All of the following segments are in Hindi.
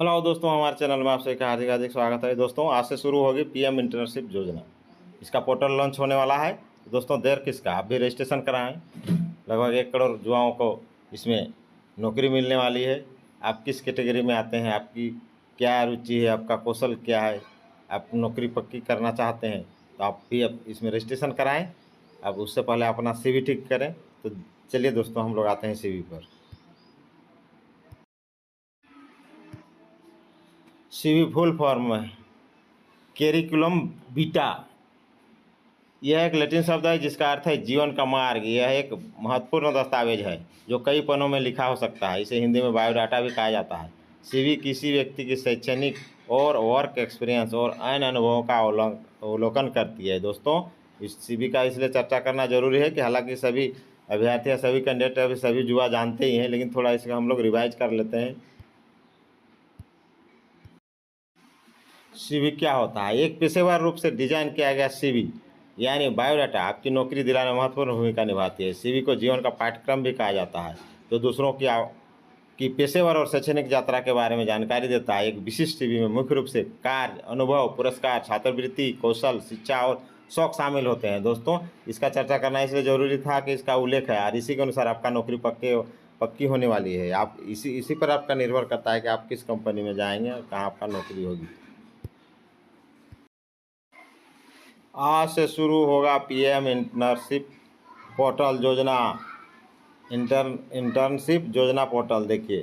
हेलो दोस्तों, हमारे चैनल में आपसे एक हार्दिक हार्दिक स्वागत है। दोस्तों, आज से शुरू होगी पीएम इंटर्नशिप योजना। इसका पोर्टल लॉन्च होने वाला है। दोस्तों, देर किसका, आप भी रजिस्ट्रेशन कराएं। लगभग 1 करोड़ युवाओं को इसमें नौकरी मिलने वाली है। आप किस कैटेगरी में आते हैं, आपकी क्या रुचि है, आपका कौशल क्या है, आप नौकरी पक्की करना चाहते हैं तो आप भी अब इसमें रजिस्ट्रेशन कराएँ। अब उससे पहले अपना CV ठीक करें। तो चलिए दोस्तों, हम लोग आते हैं CV पर। CV फुल फॉर्म है कैरिकुलम बीटा। यह एक लैटिन शब्द है जिसका अर्थ है जीवन का मार्ग। यह एक महत्वपूर्ण दस्तावेज है जो कई पन्नों में लिखा हो सकता है। इसे हिंदी में बायोडाटा भी कहा जाता है। CV किसी व्यक्ति की शैक्षणिक और वर्क एक्सपीरियंस और अन्य अनुभवों का अवलोकन करती है। दोस्तों, इस CV का इसलिए चर्चा करना जरूरी है कि हालांकि सभी अभ्यर्थी या सभी कैंडिडेट अभी सभी युवा जानते ही हैं, लेकिन थोड़ा इसका हम लोग रिवाइज कर लेते हैं। CV क्या होता है? एक पेशेवर रूप से डिजाइन किया गया CV यानी बायोडाटा आपकी नौकरी दिलाने में महत्वपूर्ण भूमिका निभाती है। CV को जीवन का पाठ्यक्रम भी कहा जाता है, जो दूसरों की पेशेवर और शैक्षणिक यात्रा के बारे में जानकारी देता है। एक विशिष्ट CV में मुख्य रूप से कार्य, अनुभव, पुरस्कार, छात्रवृत्ति, कौशल, शिक्षा और शौक शामिल होते हैं। दोस्तों, इसका चर्चा करना इसलिए जरूरी था कि इसका उल्लेख है और इसी के अनुसार आपका नौकरी पक्की होने वाली है। आप इसी पर आपका निर्भर करता है कि आप किस कंपनी में जाएंगे और कहाँ आपका नौकरी होगी। आज से शुरू होगा पीएम इंटर्नशिप पोर्टल योजना। इंटर्नशिप योजना पोर्टल देखिए,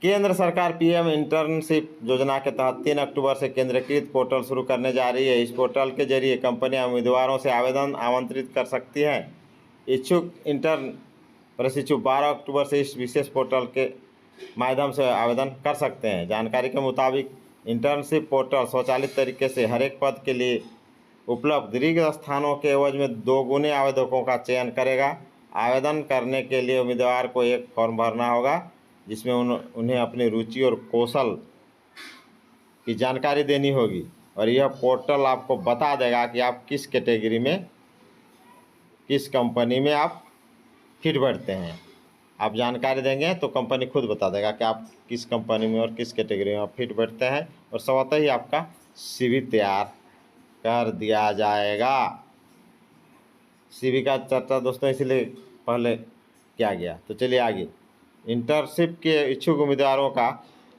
केंद्र सरकार पीएम इंटर्नशिप योजना के तहत 3 अक्टूबर से केंद्रीकृत पोर्टल शुरू करने जा रही है। इस पोर्टल के जरिए कंपनियां उम्मीदवारों से आवेदन आमंत्रित कर सकती हैं। इच्छुक इंटर्न प्रशिक्षु 12 अक्टूबर से इस विशेष पोर्टल के माध्यम से आवेदन कर सकते हैं। जानकारी के मुताबिक इंटर्नशिप पोर्टल स्वचालित तरीके से हर एक पद के लिए उपलब्ध रिक्त स्थानों के एवज में 2 गुने आवेदकों का चयन करेगा। आवेदन करने के लिए उम्मीदवार को एक फॉर्म भरना होगा जिसमें उन्हें अपनी रुचि और कौशल की जानकारी देनी होगी और यह पोर्टल आपको बता देगा कि आप किस कैटेगरी में, किस कंपनी में आप फिट बैठते हैं। आप जानकारी देंगे तो कंपनी खुद बता देगा कि आप किस कंपनी में और किस कैटेगरी में आप फिट बैठते हैं और स्वतः ही आपका CV तैयार कर दिया जाएगा। CV का चर्चा दोस्तों इसलिए पहले किया गया। तो चलिए आगे। इंटर्नशिप के इच्छुक उम्मीदवारों का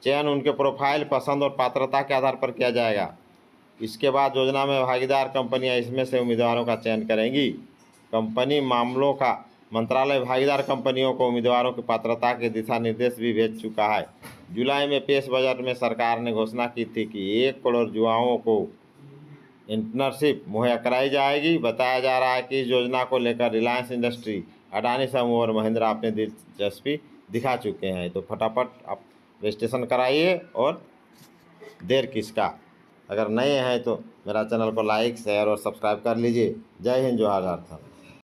चयन उनके प्रोफाइल, पसंद और पात्रता के आधार पर किया जाएगा। इसके बाद योजना में भागीदार कंपनियां इसमें से उम्मीदवारों का चयन करेंगी। कंपनी मामलों का मंत्रालय भागीदार कंपनियों को उम्मीदवारों की पात्रता के दिशा निर्देश भी भेज चुका है। जुलाई में पेश बजट में सरकार ने घोषणा की थी कि 1 करोड़ युवाओं को इंटर्नशिप मुहैया कराई जाएगी। बताया जा रहा है कि इस योजना को लेकर रिलायंस इंडस्ट्री, अडानी समूह और महिंद्रा अपनी दिलचस्पी दिखा चुके हैं। तो फटाफट आप रजिस्ट्रेशन कराइए और देर किसका। अगर नए हैं तो मेरा चैनल को लाइक, शेयर और सब्सक्राइब कर लीजिए। जय हिंद, जोहार झारखंड।